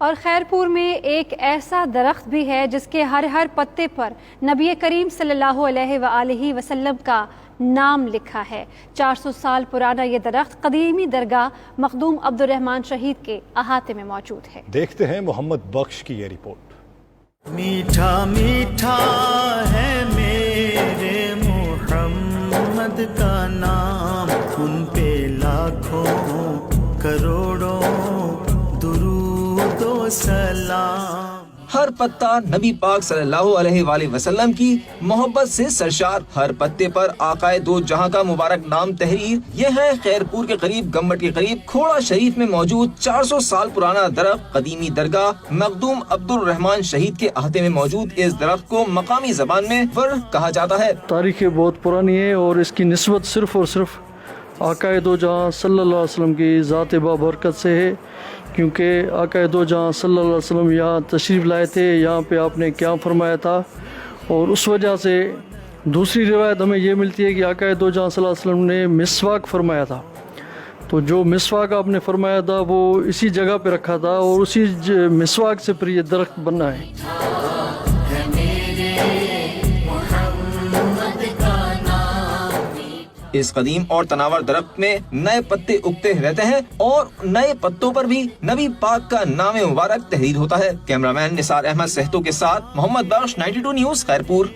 اور خیرپور میں ایک ایسا درخت بھی ہے جس کے ہر پتے پر نبی کریم صلی اللہ علیہ وآلہ وسلم کا نام لکھا ہے۔ 400 سال پرانا یہ درخت قدیمی درگاہ مخدوم عبدالرحمن شہید کے احاطے میں موجود ہے۔ دیکھتے ہیں محمد بخش کی یہ رپورٹ۔ میٹھا میٹھا ہے میرے محمد کا نام، ان پہ لاکھوں کروڑوں درود و سلام۔ ہر پتا نبی پاک صلی اللہ علیہ وآلہ وسلم کی محبت سے سرشار، ہر پتے پر آقائے دو جہاں کا مبارک نام تحریر۔ یہ ہے خیرپور کے قریب گمبٹ کے قریب کھوڑا شریف میں موجود 400 سال پرانا درخت، قدیمی درگاہ مخدوم عبدالرحمن شہید کے احاطے میں موجود اس درخت کو مقامی زبان میں ور کہا جاتا ہے۔ تاریخ بہت پرانی ہے اور اس کی نسبت صرف اور صرف آقائے دو جہاں صلی اللہ علیہ وسلم کی ذات بابرکت سے ہے، کیونکہ آقائے دو جہاں صلی اللہ علیہ وسلم یہاں تشریف لائے تھے، یہاں پہ آپ نے قیام فرمایا تھا، اور اس وجہ سے دوسری روایت ہمیں یہ ملتی ہے کہ آقائے دو جہاں صلی اللہ علیہ وسلم نے مسواک فرمایا تھا، تو جو مسواک آپ نے فرمایا تھا وہ اسی جگہ پہ رکھا تھا اور اسی مسواک سے پھر یہ درخت بننا ہے۔ اس قدیم اور تناور درخت میں نئے پتے اگتے رہتے ہیں اور نئے پتوں پر بھی نبی پاک کا نام مبارک تحریر ہوتا ہے۔ کیمرہ مین نثار احمد سہتو کے ساتھ محمد بخش، 92 نیوز، خیرپور۔